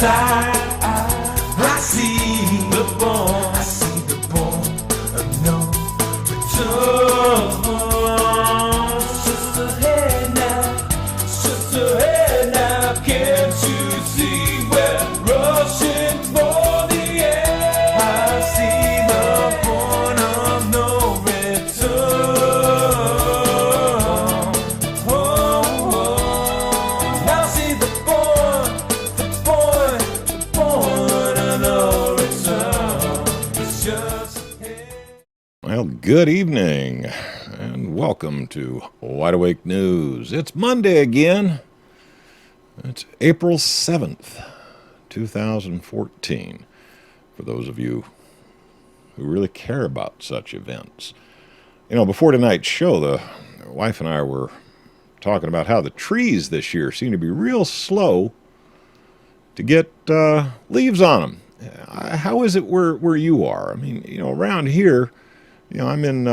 side, I see the born, of no return. Sister, hey now, can't you see we're rushing for the end? I see the point of no return. Now I see the point of no return. It's just Well, good evening, and welcome to Wide Awake News. It's Monday again. It's April 7th, 2014, for those of you who really care about such events. You know, before tonight's show, the wife and I were talking about how the trees this year seem to be real slow to get leaves on them. How is it where you are? I mean, you know, around here, you know, I'm in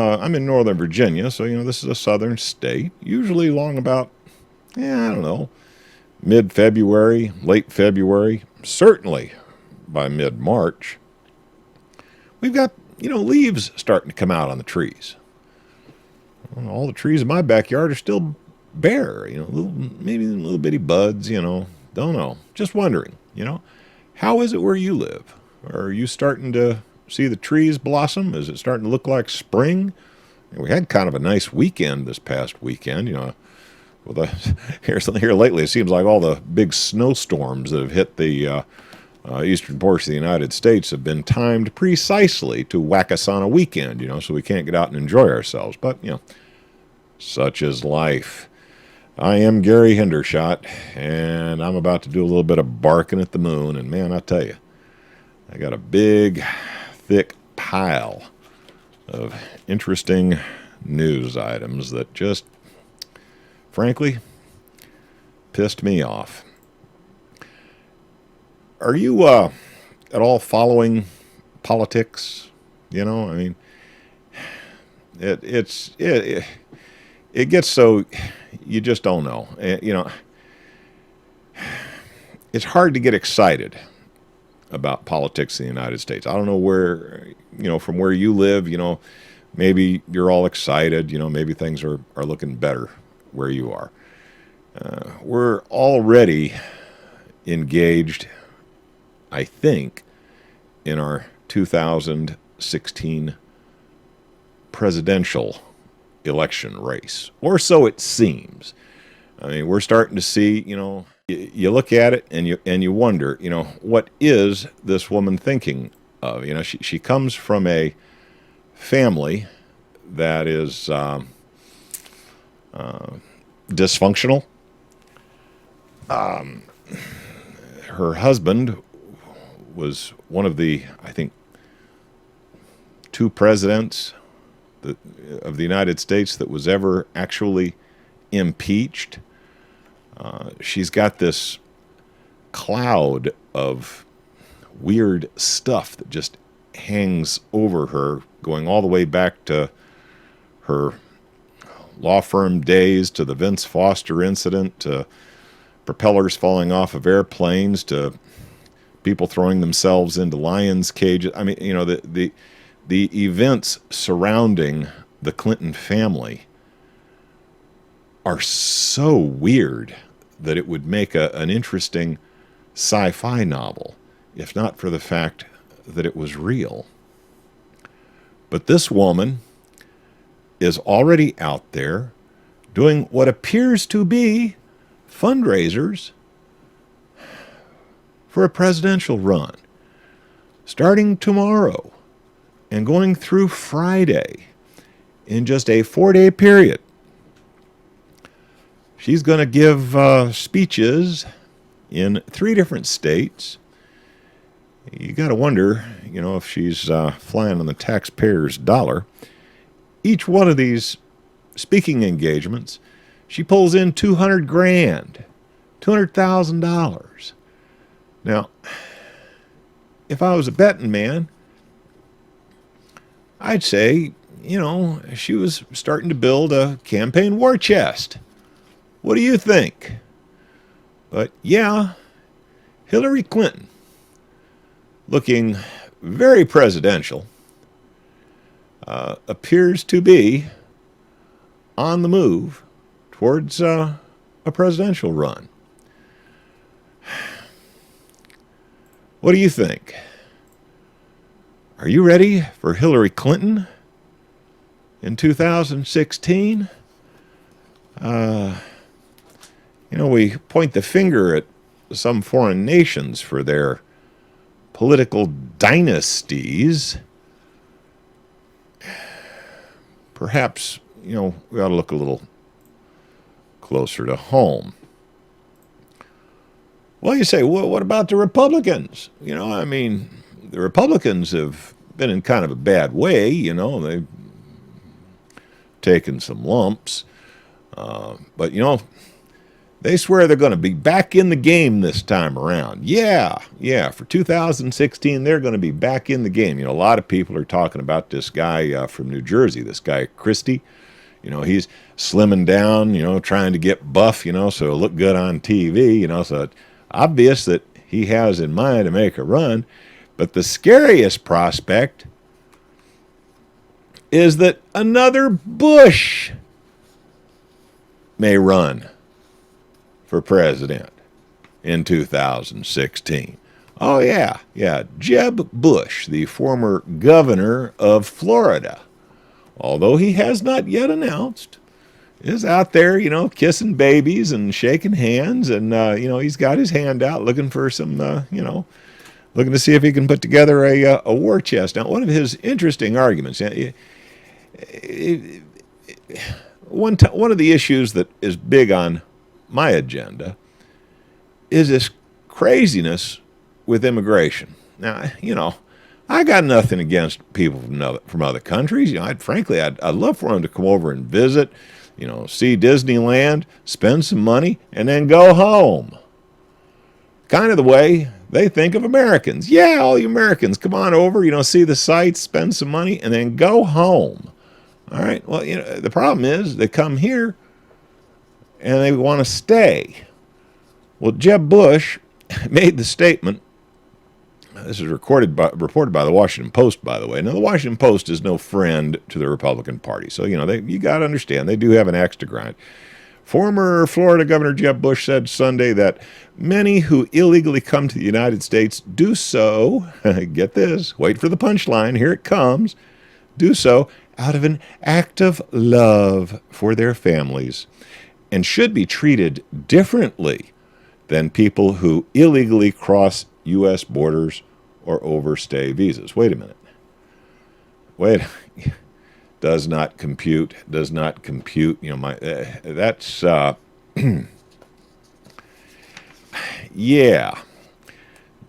Northern Virginia, so, you know, this is a southern state. Usually along about, I don't know, mid-February, late February, certainly by mid-March, we've got, you know, leaves starting to come out on the trees. All the trees in my backyard are still bare, you know, maybe little bitty buds, you know, don't know. Just wondering, you know, how is it where you live? Are you starting to see the trees blossom? Is it starting to look like spring? We had kind of a nice weekend this past weekend, you know. Well, here lately, it seems like all the big snowstorms that have hit the eastern portion of the United States have been timed precisely to whack us on a weekend, you know, so we can't get out and enjoy ourselves. But, you know, such is life. I am Gary Hendershot, and I'm about to do a little bit of barking at the moon, and man, I tell you, I got a big, thick pile of interesting news items that just, frankly, pissed me off. Are you at all following politics? You know, I mean, it gets so you just don't know. You know, it's hard to get excited about politics in the United States. I don't know where, you know, from where you live, you know, maybe you're all excited, you know, maybe things are looking better where you are. We're already engaged, I think, in our 2016 presidential election race, or so it seems. I mean, we're starting to see, you know, you look at it and you wonder, you know, what is this woman thinking of? You know, she comes from a family that is dysfunctional. Her husband was one of the, I think, two presidents of the United States that was ever actually impeached. She's got this cloud of weird stuff that just hangs over her, going all the way back to her law firm days, to the Vince Foster incident, to propellers falling off of airplanes, to people throwing themselves into lions' cages. I mean, you know, the events surrounding the Clinton family are so weird that it would make an interesting sci-fi novel, if not for the fact that it was real. But this woman is already out there doing what appears to be fundraisers for a presidential run, starting tomorrow and going through Friday in just a 4-day period. She's going to give speeches in 3 different states. You got to wonder, you know, if she's flying on the taxpayer's dollar. Each one of these speaking engagements, she pulls in $200,000, $200,000. Now, if I was a betting man, I'd say, you know, she was starting to build a campaign war chest. What do you think? But yeah, Hillary Clinton, looking very presidential, appears to be on the move towards a presidential run. What do you think? Are you ready for Hillary Clinton in 2016? We point the finger at some foreign nations for their political dynasties. Perhaps, we ought to look a little closer to home. Well, you say, well, what about the Republicans? The Republicans have been in kind of a bad way, they've taken some lumps. But, they swear they're going to be back in the game this time around. Yeah, for 2016, they're going to be back in the game. A lot of people are talking about this guy from New Jersey, this guy Christie. He's slimming down, trying to get buff, so it'll look good on TV, so it's obvious that he has in mind to make a run. But the scariest prospect is that another Bush may run for president in 2016. Oh, yeah, Jeb Bush, the former governor of Florida, although he has not yet announced, is out there, kissing babies and shaking hands, and, he's got his hand out looking for some, looking to see if he can put together a war chest. Now, one of his interesting arguments, one of the issues that is big on my agenda is this craziness with immigration. Now, I got nothing against people from other countries. I'd love for them to come over and visit, see Disneyland, spend some money, and then go home. Kind of the way they think of Americans. Yeah, all you Americans, come on over, see the sights, spend some money, and then go home. All right, well, the problem is they come here and they want to stay. Well, Jeb Bush made the statement. This is reported by the Washington Post, by the way. Now, the Washington Post is no friend to the Republican Party, so you got to understand they do have an axe to grind. Former Florida Governor Jeb Bush said Sunday that many who illegally come to the United States do so, get this, wait for the punchline, here it comes, do so out of an act of love for their families, and should be treated differently than people who illegally cross U.S. borders or overstay visas. Wait a minute. Does not compute. That's, yeah.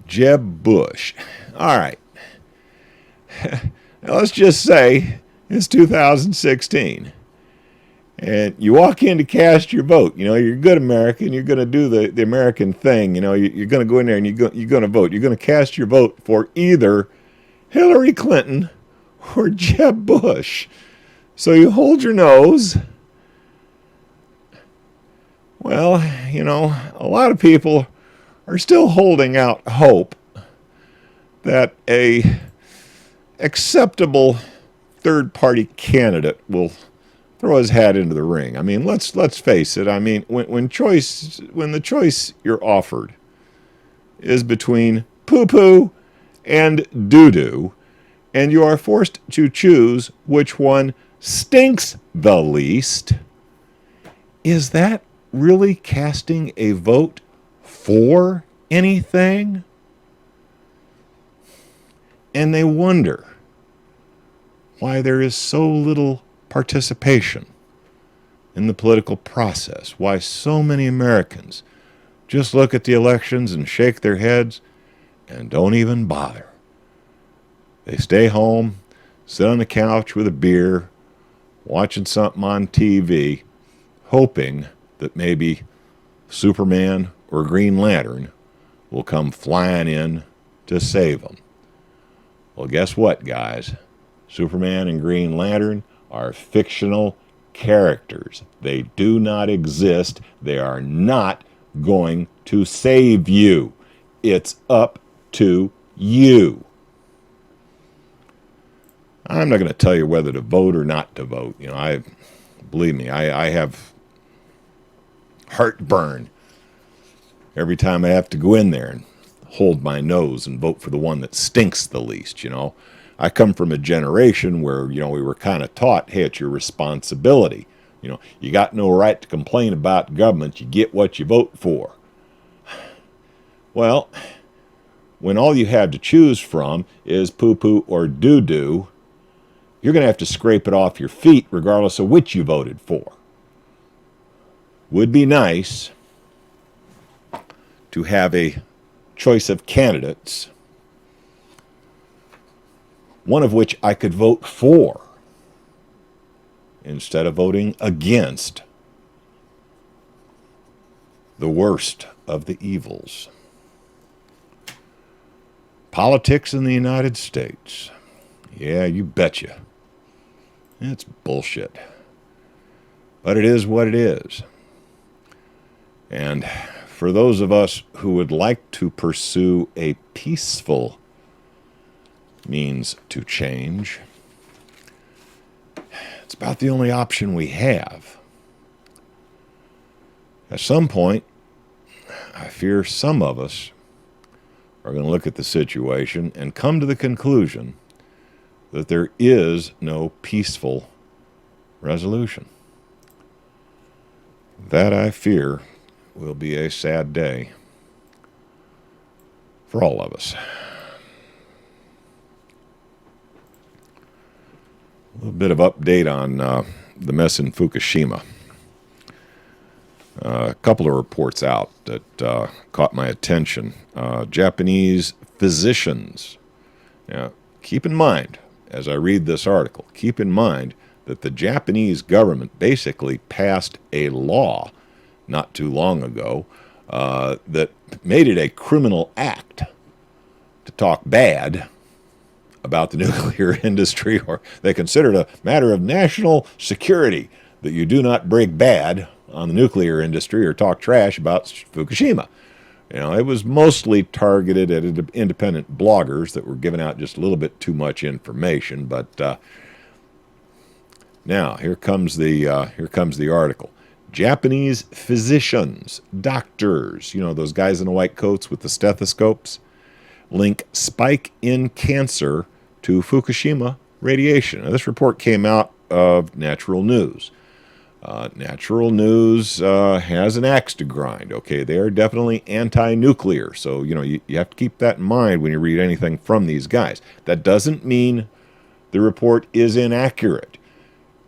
Jeb Bush. All right. Now let's just say it's 2016. And you walk in to cast your vote. You're a good American. You're going to do the American thing. You're going to go in there and you're going to vote. You're going to cast your vote for either Hillary Clinton or Jeb Bush. So you hold your nose. Well, a lot of people are still holding out hope that a acceptable third-party candidate will throw his hat into the ring. Let's face it. When the choice you're offered is between poo-poo and doo-doo, and you are forced to choose which one stinks the least, is that really casting a vote for anything? And they wonder why there is so little participation in the political process, why so many Americans just look at the elections and shake their heads and don't even bother. They stay home, sit on the couch with a beer, watching something on TV, hoping that maybe Superman or Green Lantern will come flying in to save them. Well, guess what, guys? Superman and Green Lantern are fictional characters. They do not exist. They are not going to save you. It's up to you. I'm not going to tell you whether to vote or not to vote. Believe me, I have heartburn every time I have to go in there and hold my nose and vote for the one that stinks the least. I come from a generation where, we were kind of taught, hey, it's your responsibility. You got no right to complain about government. You get what you vote for. Well, when all you have to choose from is poo-poo or doo-doo, you're going to have to scrape it off your feet regardless of which you voted for. Would be nice to have a choice of candidates, one of which I could vote for instead of voting against the worst of the evils. Politics in the United States. Yeah, you betcha. It's bullshit. But it is what it is. And for those of us who would like to pursue a peaceful means to change, it's about the only option we have. At some point, I fear some of us are going to look at the situation and come to the conclusion that there is no peaceful resolution. That, I fear, will be a sad day for all of us. A little bit of update on the mess in Fukushima. A couple of reports out that caught my attention. Japanese physicians. Now, keep in mind, as I read this article, keep in mind that the Japanese government basically passed a law not too long ago that made it a criminal act to talk bad about the nuclear industry, or they considered a matter of national security that you do not break bad on the nuclear industry or talk trash about Fukushima. It was mostly targeted at independent bloggers that were giving out just a little bit too much information. But now here comes the article. Japanese physicians, doctors, those guys in the white coats with the stethoscopes, link spike in cancer to Fukushima radiation. Now, this report came out of Natural News. Natural News has an axe to grind. Okay, they are definitely anti-nuclear, so you have to keep that in mind when you read anything from these guys. That doesn't mean the report is inaccurate.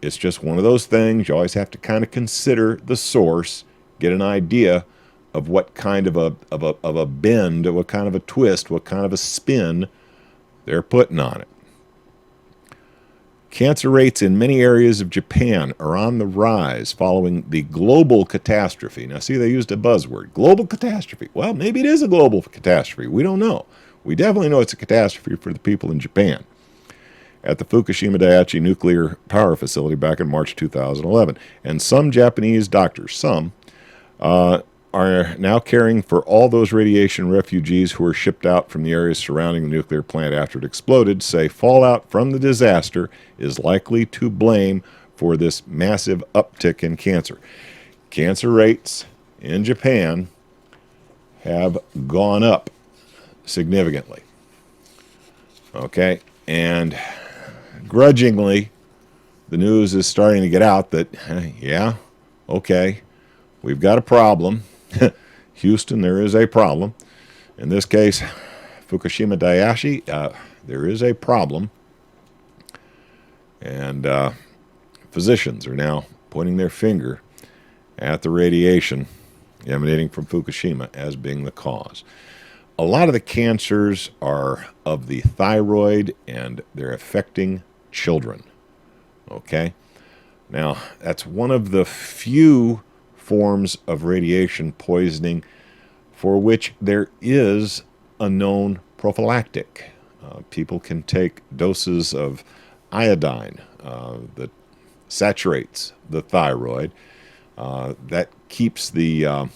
It's just one of those things you always have to kind of consider the source, get an idea of what kind of a bend, what kind of a twist, what kind of a spin they're putting on it. Cancer rates in many areas of Japan are on the rise following the global catastrophe. Now, see, they used a buzzword, global catastrophe. Well, maybe it is a global catastrophe. We don't know. We definitely know it's a catastrophe for the people in Japan. At the Fukushima Daiichi nuclear power facility back in March 2011. And some Japanese doctors, are now caring for all those radiation refugees who were shipped out from the areas surrounding the nuclear plant after it exploded, say fallout from the disaster is likely to blame for this massive uptick in cancer. Cancer rates in Japan have gone up significantly. Okay, and grudgingly, the news is starting to get out that, yeah, okay, we've got a problem. Houston, there is a problem. In this case, Fukushima Daiichi, there is a problem. And physicians are now pointing their finger at the radiation emanating from Fukushima as being the cause. A lot of the cancers are of the thyroid, and they're affecting children. Okay? Now, that's one of the few forms of radiation poisoning for which there is a known prophylactic. People can take doses of iodine that saturates the thyroid. That keeps the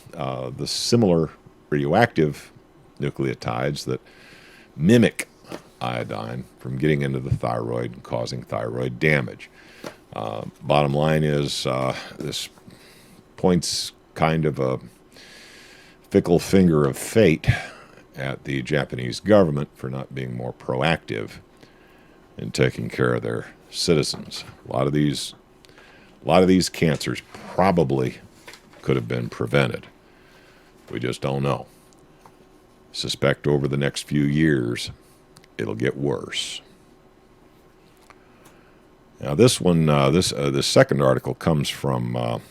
similar radioactive nucleotides that mimic iodine from getting into the thyroid and causing thyroid damage. Bottom line is this points kind of a fickle finger of fate at the Japanese government for not being more proactive in taking care of their citizens. A lot of these cancers probably could have been prevented. We just don't know. Suspect over the next few years it'll get worse. Now this one, this second article comes from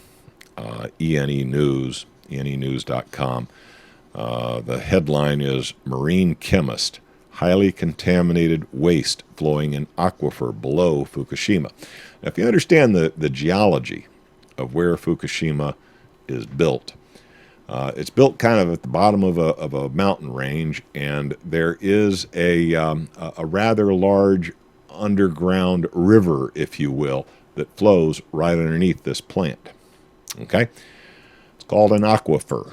ENE News, enenews.com. The headline is Marine Chemist, Highly Contaminated Waste Flowing in Aquifer Below Fukushima. Now, if you understand the geology of where Fukushima is built, it's built kind of at the bottom of a mountain range, and there is a rather large underground river, if you will, that flows right underneath this plant. Okay? It's called an aquifer.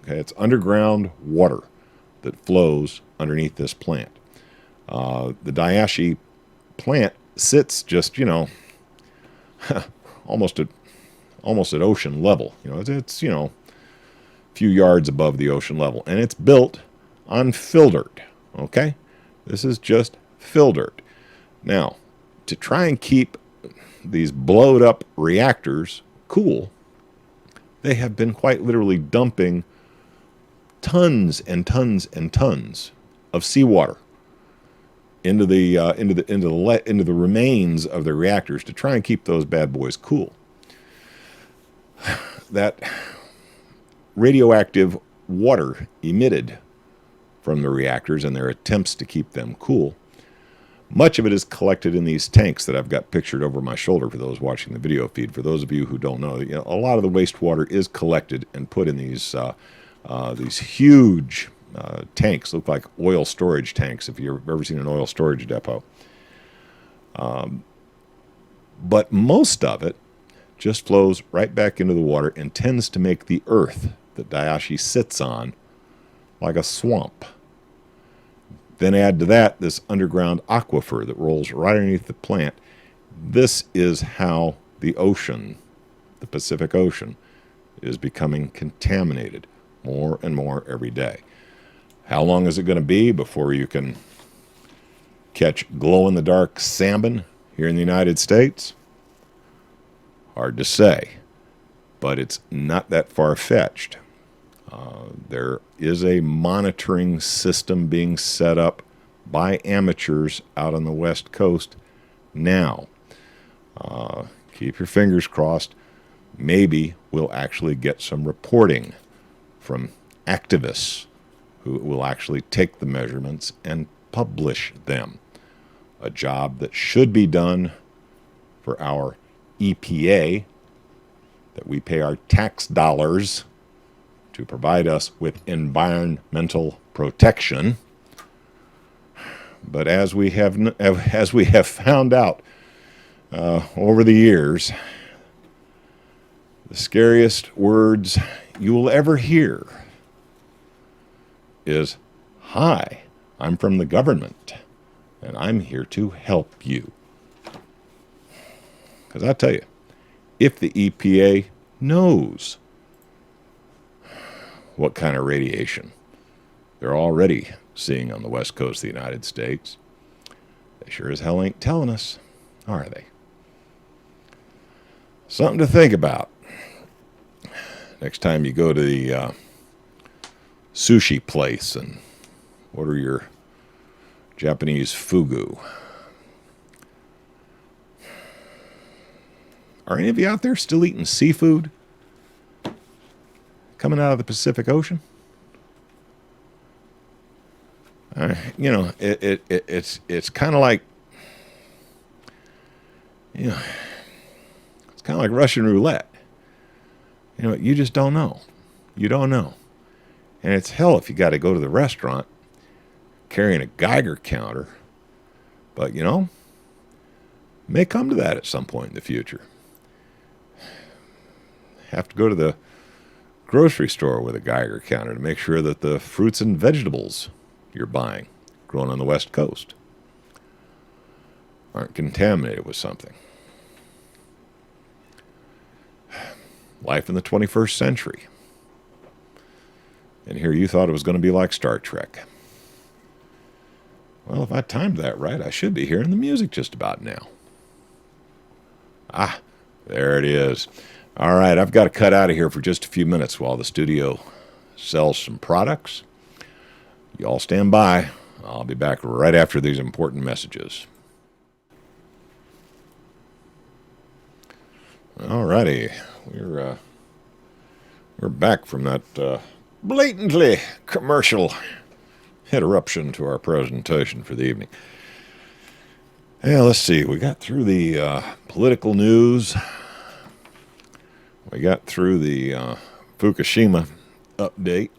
Okay? It's underground water that flows underneath this plant. The Daiichi plant sits just, almost at ocean level. It's a few yards above the ocean level, and it's built on fill dirt. Okay? This is just fill dirt. Now, to try and keep these blowed up reactors cool, they have been quite literally dumping tons and tons and tons of seawater into the remains of the reactors to try and keep those bad boys cool. That radioactive water emitted from the reactors and their attempts to keep them cool, much of it is collected in these tanks that I've got pictured over my shoulder for those watching the video feed. For those of you who don't know, a lot of the wastewater is collected and put in these huge tanks. Look like oil storage tanks, if you've ever seen an oil storage depot. But most of it just flows right back into the water and tends to make the earth that Daiichi sits on like a swamp. Then add to that this underground aquifer that rolls right underneath the plant. This is how the ocean, the Pacific Ocean, is becoming contaminated more and more every day. How long is it going to be before you can catch glow-in-the-dark salmon here in the United States? Hard to say, but it's not that far-fetched. There is a monitoring system being set up by amateurs out on the West Coast now. Keep your fingers crossed. Maybe we'll actually get some reporting from activists who will actually take the measurements and publish them. A job that should be done for our EPA, that we pay our tax dollars to provide us with environmental protection. But as we have found out over the years, the scariest words you will ever hear is, "Hi, I'm from the government, and I'm here to help you." Because I tell you, if the EPA knows what kind of radiation they're already seeing on the west coast of the United States, they sure as hell ain't telling us, are they? Something to think about next time you go to the sushi place and order your Japanese fugu. Are any of you out there still eating seafood coming out of the Pacific Ocean? It's kind of like, it's kind of like Russian roulette. You just don't know. You don't know. And it's hell if you got to go to the restaurant carrying a Geiger counter. But, may come to that at some point in the future. Have to go to the grocery store with a Geiger counter to make sure that the fruits and vegetables you're buying, grown on the West Coast, aren't contaminated with something. Life in the 21st century. And here you thought it was going to be like Star Trek. Well, if I timed that right, I should be hearing the music just about now. Ah, there it is. All right, I've got to cut out of here for just a few minutes while the studio sells some products. You all stand by. I'll be back right after these important messages. All righty, we're back from that blatantly commercial interruption to our presentation for the evening. Yeah, let's see. We got through the political news. We got through the Fukushima update.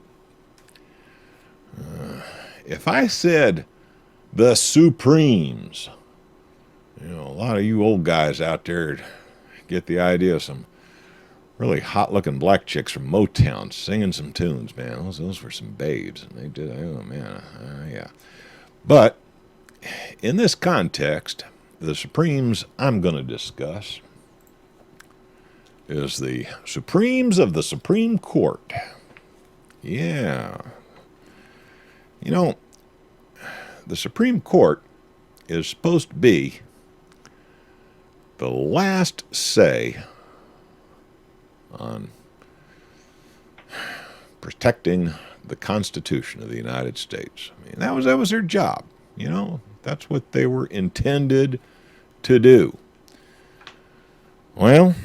If I said the Supremes, a lot of you old guys out there get the idea of some really hot-looking black chicks from Motown singing some tunes, man. Those were some babes, and they did. Oh man, yeah. But in this context, the Supremes I'm going to discuss is the Supremes of the Supreme Court. Yeah. The Supreme Court is supposed to be the last say on protecting the Constitution of the United States. I mean, that was their job. That's what they were intended to do. Well,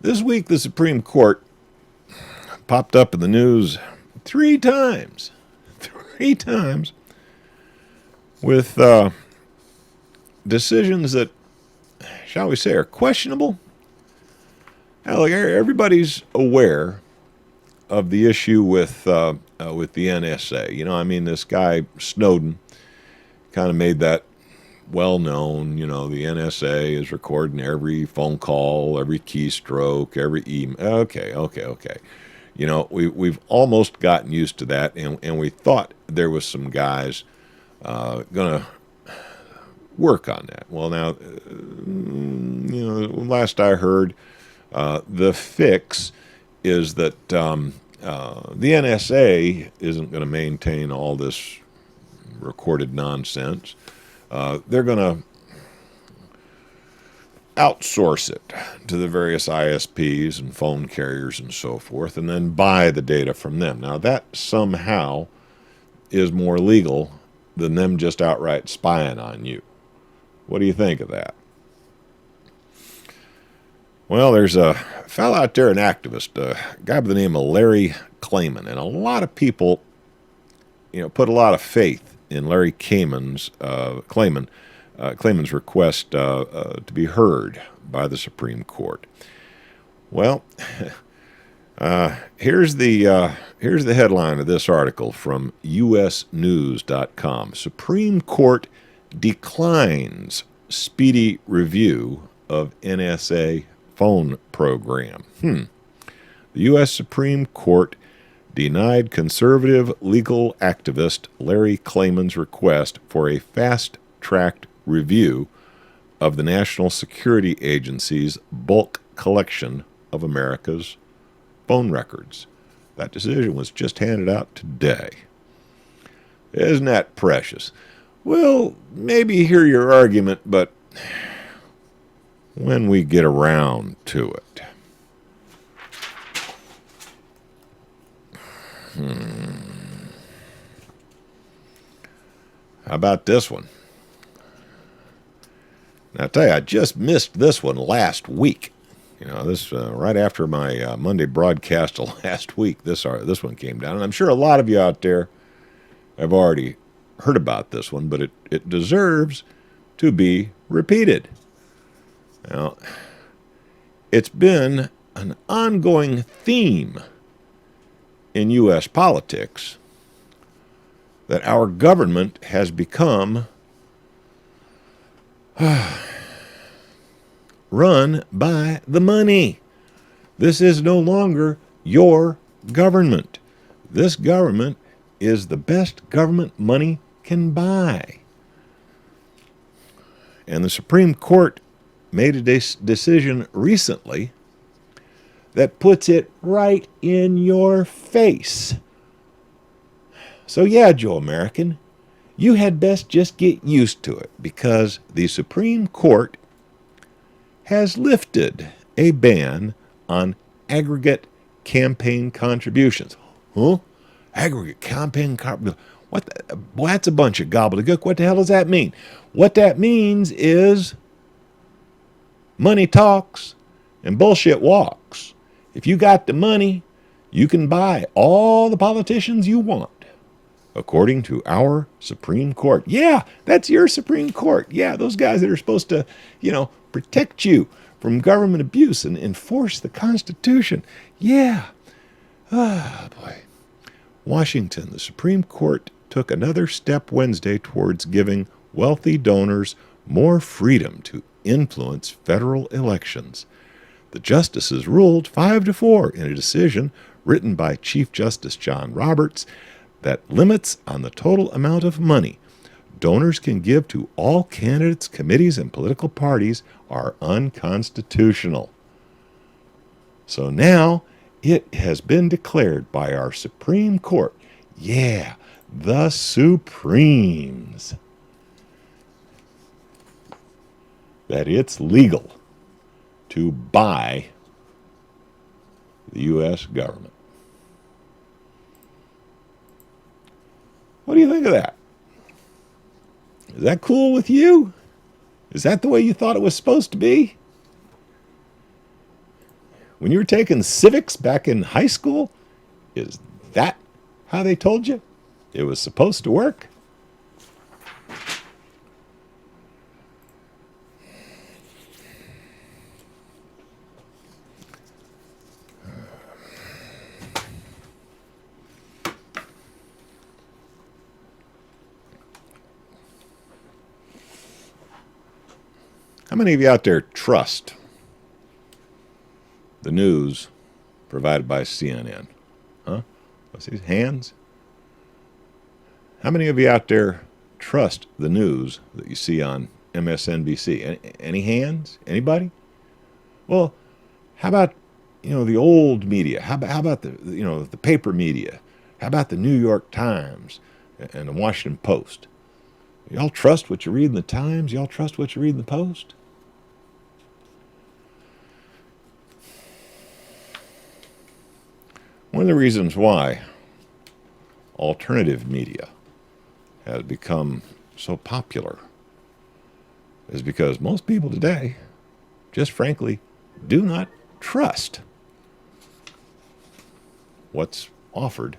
this week the Supreme Court popped up in the news three times with decisions that, shall we say, are questionable. Now, everybody's aware of the issue with the NSA. This guy Snowden kind of made that well known. The NSA is recording every phone call, every keystroke, every email. Okay. We've almost gotten used to that, and we thought there was some guys going to work on that. Well, now, last I heard, the fix is that the NSA isn't going to maintain all this recorded nonsense. They're going to outsource it to the various ISPs and phone carriers and so forth, and then buy the data from them. Now, that somehow is more legal than them just outright spying on you. What do you think of that? Well, there's a fellow out there, an activist, a guy by the name of Larry Klayman, and a lot of people, put a lot of faith in Larry Klayman's request to be heard by the Supreme Court. Well, here's the headline of this article from usnews.com. Supreme Court declines speedy review of NSA phone program. The U.S. Supreme Court denied conservative legal activist Larry Klayman's request for a fast-tracked review of the National Security Agency's bulk collection of America's phone records. That decision was just handed out today. Isn't that precious? We'll maybe hear your argument, but when we get around to it. How about this one? Now, I tell you, I just missed this one last week. This right after my Monday broadcast last week, this one came down. And I'm sure a lot of you out there have already heard about this one, but it deserves to be repeated. Now, it's been an ongoing theme in U.S. politics that our government has become run by the money. This is no longer your government. This government is the best government money can buy. And the Supreme Court made a decision recently that puts it right in your face. So yeah, Joe American, you had best just get used to it, because the Supreme Court has lifted a ban on aggregate campaign contributions. Huh? Aggregate campaign contributions? Well, that's a bunch of gobbledygook. What the hell does that mean? What that means is money talks and bullshit walks. If you got the money, you can buy all the politicians you want, according to our Supreme Court. Yeah, that's your Supreme Court. Yeah, those guys that are supposed to, protect you from government abuse and enforce the Constitution. Yeah. Ah, boy. Washington, the Supreme Court took another step Wednesday towards giving wealthy donors more freedom to influence federal elections. The justices ruled 5-4 in a decision written by Chief Justice John Roberts that limits on the total amount of money donors can give to all candidates, committees, and political parties are unconstitutional. So now it has been declared by our Supreme Court, yeah, the Supremes, that it's legal to buy the U.S. government. What do you think of that? Is that cool with you? Is that the way you thought it was supposed to be? When you were taking civics back in high school, is that how they told you it was supposed to work? How many of you out there trust the news provided by CNN? Huh? What's these hands? How many of you out there trust the news that you see on MSNBC? Any hands? Anybody? Well, how about the old media? How about the paper media? How about the New York Times and the Washington Post? Y'all trust what you read in the Times? Y'all trust what you read in the Post? One of the reasons why alternative media has become so popular is because most people today just frankly do not trust what's offered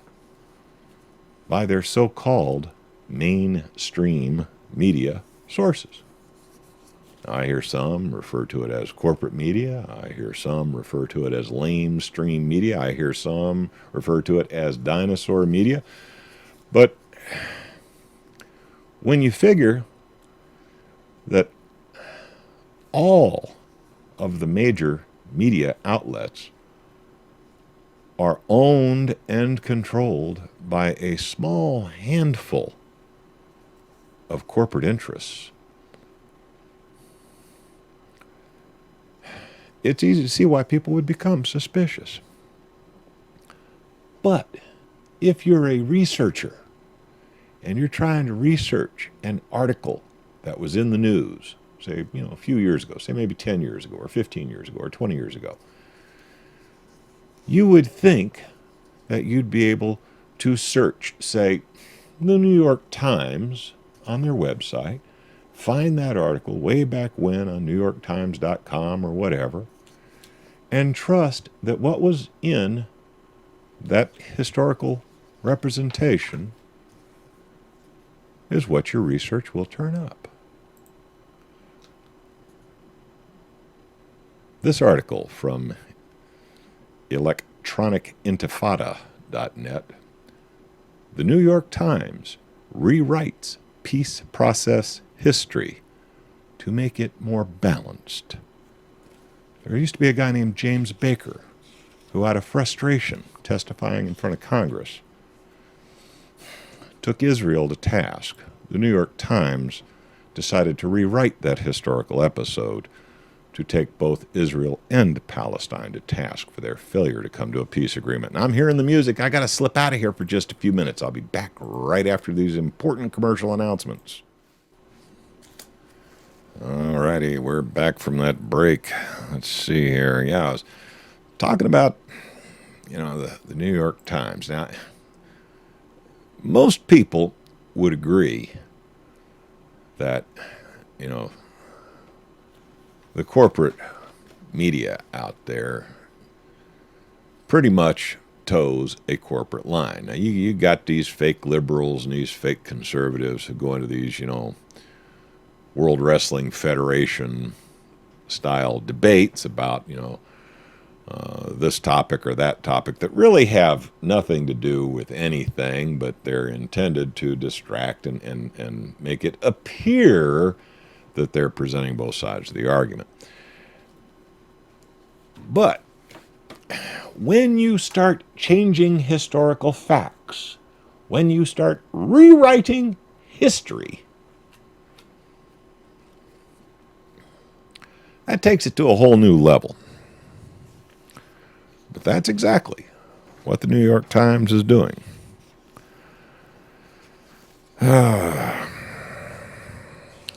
by their so-called mainstream media sources. I hear some refer to it as corporate media. I hear some refer to it as lamestream media. I hear some refer to it as dinosaur media. But when you figure that all of the major media outlets are owned and controlled by a small handful of corporate interests, it's easy to see why people would become suspicious. But if you're a researcher and you're trying to research an article that was in the news, say, a few years ago, say maybe 10 years ago or 15 years ago or 20 years ago, you would think that you'd be able to search, say, the New York Times on their website, find that article way back when on NewYorkTimes.com or whatever, and trust that what was in that historical representation is what your research will turn up. This article from electronicintifada.net, the New York Times rewrites peace process history to make it more balanced. There used to be a guy named James Baker who, out of frustration, testifying in front of Congress, took Israel to task. The New York Times decided to rewrite that historical episode to take both Israel and Palestine to task for their failure to come to a peace agreement. And I'm hearing the music. I got to slip out of here for just a few minutes. I'll be back right after these important commercial announcements. All righty, we're back from that break. Let's see here. Yeah, I was talking about, the New York Times. Now, most people would agree that, the corporate media out there pretty much toes a corporate line. Now, you got these fake liberals and these fake conservatives who go into these, World Wrestling Federation style debates about, this topic or that topic that really have nothing to do with anything, but they're intended to distract and make it appear that they're presenting both sides of the argument. But when you start changing historical facts, when you start rewriting history, that takes it to a whole new level. But that's exactly what the New York Times is doing.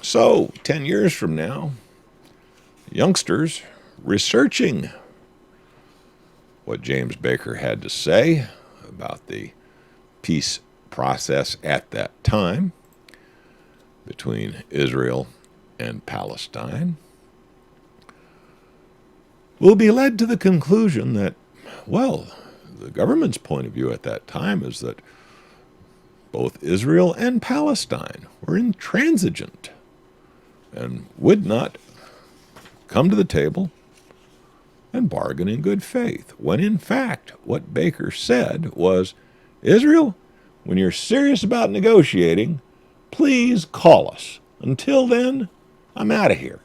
So, 10 years from now, youngsters researching what James Baker had to say about the peace process at that time between Israel and Palestine will be led to the conclusion that, well, the government's point of view at that time is that both Israel and Palestine were intransigent and would not come to the table and bargain in good faith, when in fact what Baker said was, Israel, when you're serious about negotiating, please call us. Until then, I'm out of here.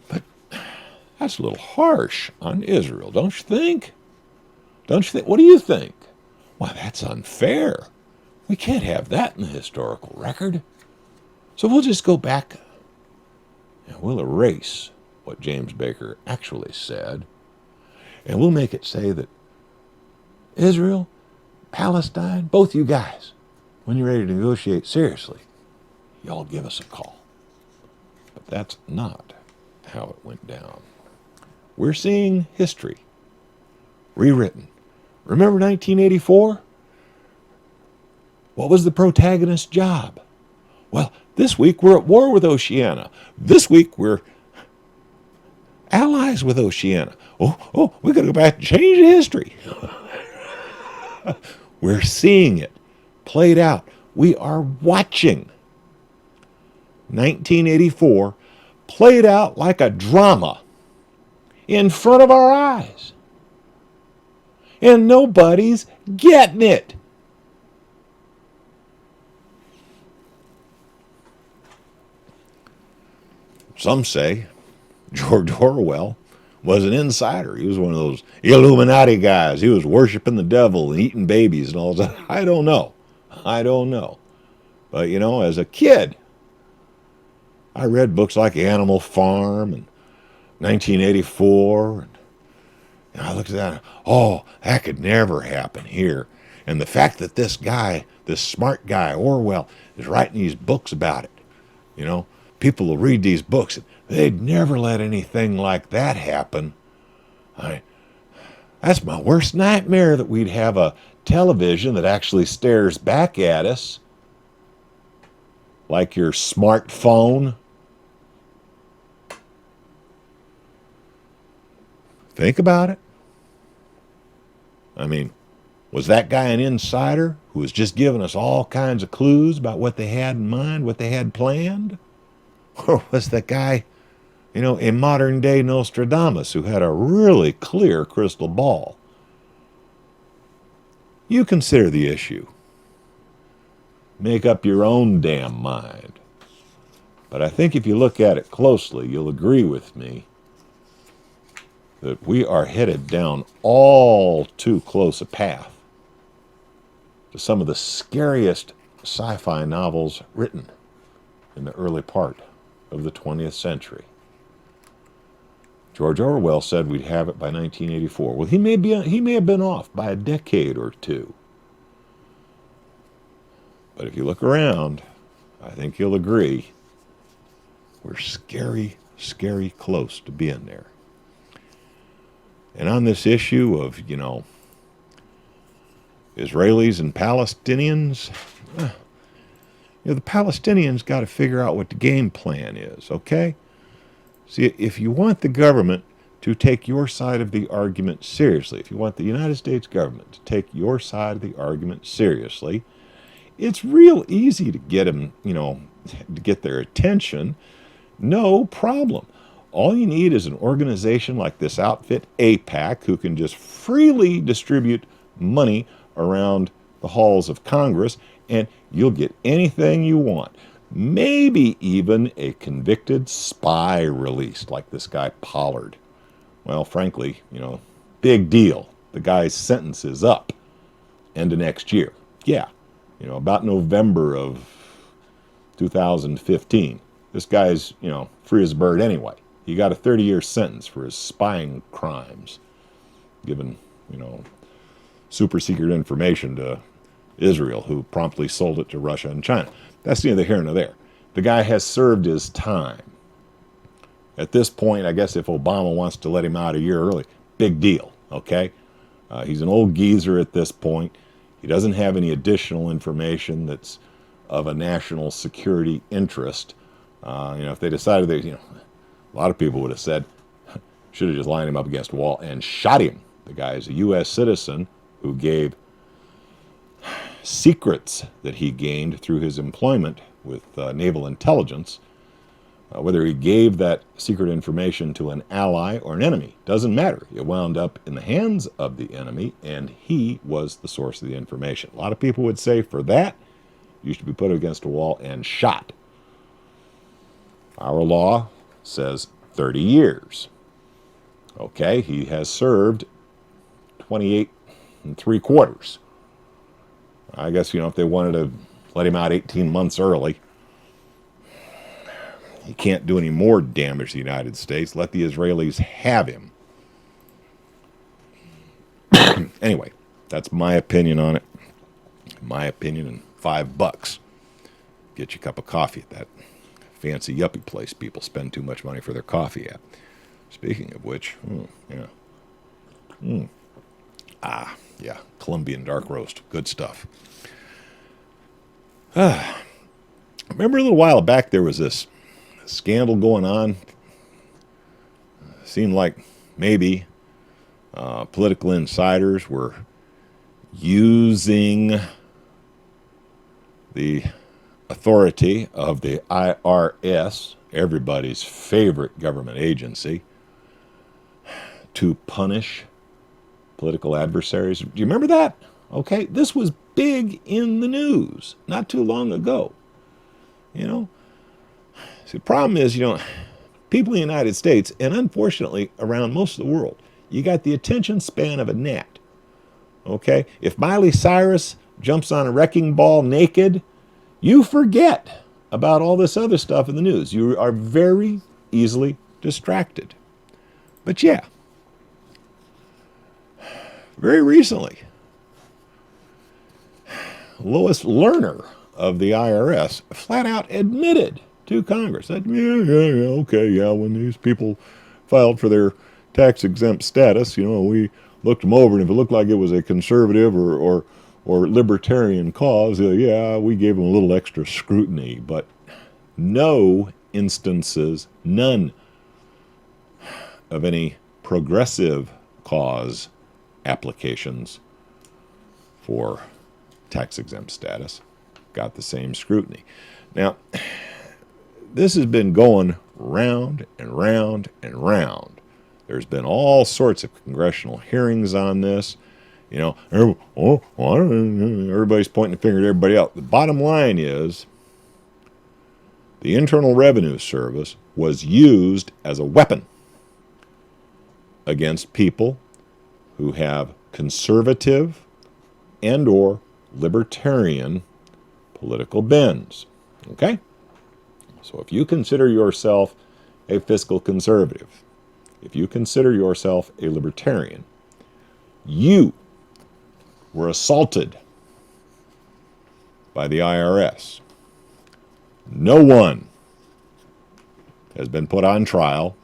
But that's a little harsh on Israel, don't you think? Don't you think? What do you think? Why, that's unfair. We can't have that in the historical record. So we'll just go back and we'll erase what James Baker actually said, and we'll make it say that Israel, Palestine, both you guys, when you're ready to negotiate seriously, y'all give us a call. But that's not how it went down. We're seeing history rewritten. Remember 1984? What was the protagonist's job? Well, this week we're at war with Oceania. This week we're allies with Oceania. Oh, we got to go back and change the history. We're seeing it played out. We are watching 1984 played out like a drama in front of our eyes. And nobody's getting it. Some say George Orwell was an insider. He was one of those Illuminati guys. He was worshiping the devil and eating babies and all that. I don't know. But, as a kid, I read books like Animal Farm and 1984. And I looked at that, that could never happen here. And the fact that this guy, this smart guy, Orwell, is writing these books about it, people will read these books and they'd never let anything like that happen. That's my worst nightmare, that we'd have a television that actually stares back at us like your smartphone. Think about it. Was that guy an insider who was just giving us all kinds of clues about what they had in mind, what they had planned? Or was that guy, a modern-day Nostradamus who had a really clear crystal ball? You consider the issue. Make up your own damn mind. But I think if you look at it closely, you'll agree with me that we are headed down all too close a path to some of the scariest sci-fi novels written in the early part of the 20th century. George Orwell said we'd have it by 1984. Well, he may have been off by a decade or two. But if you look around, I think you'll agree we're scary, scary close to being there. And on this issue of, Israelis and Palestinians, the Palestinians got to figure out what the game plan is, okay? See, if you want the government to take your side of the argument seriously, if you want the United States government to take your side of the argument seriously, it's real easy to get them, to get their attention. No problem. All you need is an organization like this outfit, AIPAC, who can just freely distribute money around the halls of Congress, and you'll get anything you want. Maybe even a convicted spy released, like this guy Pollard. Well, frankly, big deal. The guy's sentence is up end of next year. Yeah, about November of 2015. This guy's, free as a bird anyway. He got a 30-year sentence for his spying crimes, given, super secret information to Israel, who promptly sold it to Russia and China. That's neither here nor there. The guy has served his time. At this point, I guess if Obama wants to let him out a year early, big deal, okay? He's an old geezer at this point. He doesn't have any additional information that's of a national security interest. If they decided that, a lot of people would have said, should have just lined him up against a wall and shot him. The guy is a U.S. citizen who gave secrets that he gained through his employment with naval intelligence. Whether he gave that secret information to an ally or an enemy, doesn't matter. It wound up in the hands of the enemy, and he was the source of the information. A lot of people would say for that, you should be put against a wall and shot. Our law says 30 years. Okay, he has served 28 3/4. I guess, if they wanted to let him out 18 months early, he can't do any more damage to the United States. Let the Israelis have him. Anyway, that's my opinion on it. My opinion, and $5. Get you a cup of coffee at that fancy yuppie place people spend too much money for their coffee at. Speaking of which, Colombian dark roast. Good stuff. Remember a little while back there was this scandal going on? Seemed like maybe political insiders were using the authority of the IRS, everybody's favorite government agency, to punish political adversaries. Do you remember that? Okay, this was big in the news not too long ago. See, the problem is, people in the United States, and unfortunately around most of the world, you got the attention span of a gnat. Okay, if Miley Cyrus jumps on a wrecking ball naked, you forget about all this other stuff in the news. You are very easily distracted. But yeah, very recently, Lois Lerner of the IRS flat out admitted to Congress that, when these people filed for their tax-exempt status, we looked them over, and if it looked like it was a conservative or libertarian cause, we gave them a little extra scrutiny. But no instances, none of any progressive cause applications for tax-exempt status got the same scrutiny. Now, this has been going round and round and round. There's been all sorts of congressional hearings on this. Everybody's pointing the finger at everybody else. The bottom line is the Internal Revenue Service was used as a weapon against people who have conservative and or libertarian political bends. Okay? So if you consider yourself a fiscal conservative, if you consider yourself a libertarian, you were assaulted by the IRS. No one has been put on trial.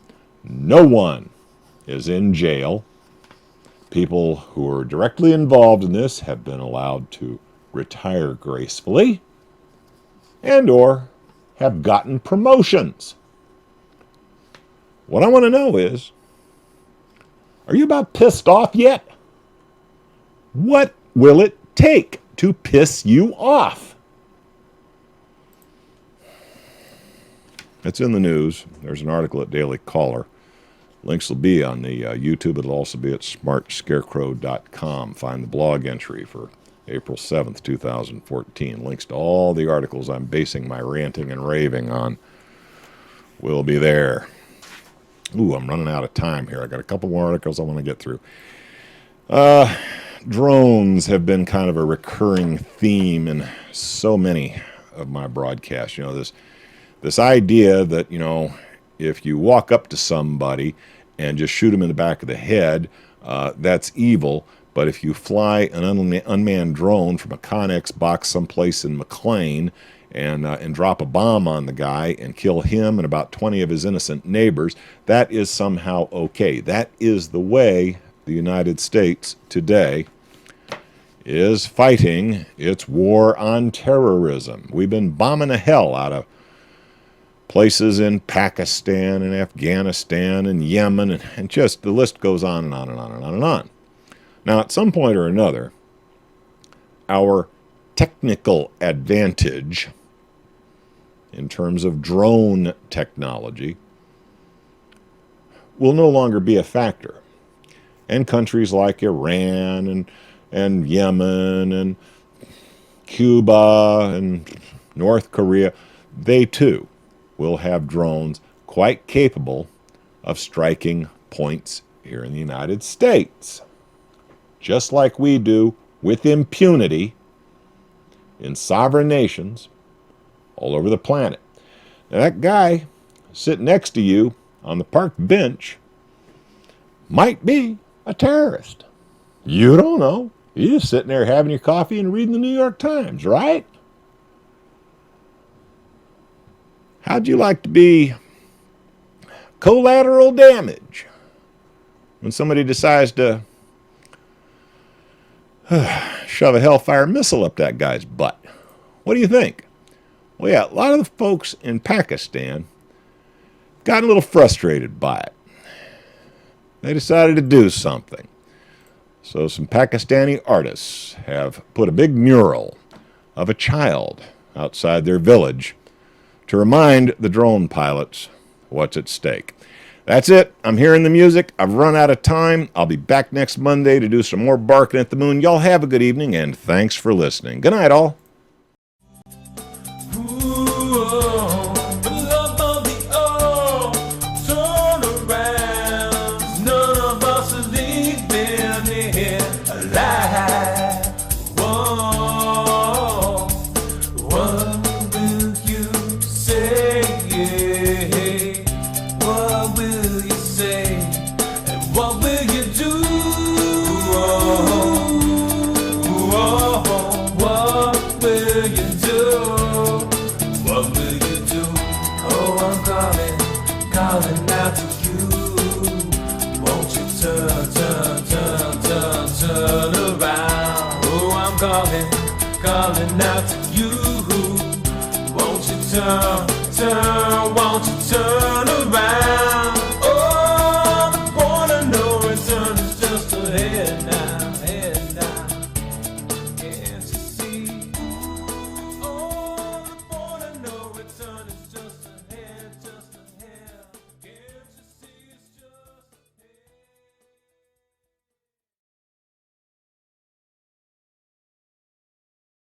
No one is in jail. People who are directly involved in this have been allowed to retire gracefully and or have gotten promotions. What I want to know is, are you about pissed off yet? What will it take to piss you off? It's in the news. There's an article at Daily Caller. Links will be on the YouTube. It'll also be at smartscarecrow.com. Find the blog entry for April 7th, 2014. Links to all the articles I'm basing my ranting and raving on will be there. Ooh, I'm running out of time here. I got a couple more articles I want to get through. Drones have been kind of a recurring theme in so many of my broadcasts. You know, this idea that, you know, if you walk up to somebody and just shoot them in the back of the head, that's evil. But if you fly an unmanned drone from a Connex box someplace in McLean and drop a bomb on the guy and kill him and about 20 of his innocent neighbors, that is somehow okay. That is the way the United States today is fighting its war on terrorism. We've been bombing the hell out of places in Pakistan and Afghanistan and Yemen, and just the list goes on and on and on and on and on. Now, at some point or another, our technical advantage in terms of drone technology will no longer be a factor. And countries like Iran and Yemen and Cuba and North Korea, they too will have drones quite capable of striking points here in the United States, just like we do with impunity in sovereign nations all over the planet. Now, that guy sitting next to you on the park bench might be a terrorist. You don't know. You're just sitting there having your coffee and reading the New York Times, right? How'd you like to be collateral damage when somebody decides to shove a Hellfire missile up that guy's butt? What do you think? Well, yeah, a lot of the folks in Pakistan got a little frustrated by it. They decided to do something. So some Pakistani artists have put a big mural of a child outside their village to remind the drone pilots what's at stake. That's it. I'm hearing the music. I've run out of time. I'll be back next Monday to do some more barking at the moon. Y'all have a good evening, and thanks for listening. Good night, all. Calling out to you, won't you turn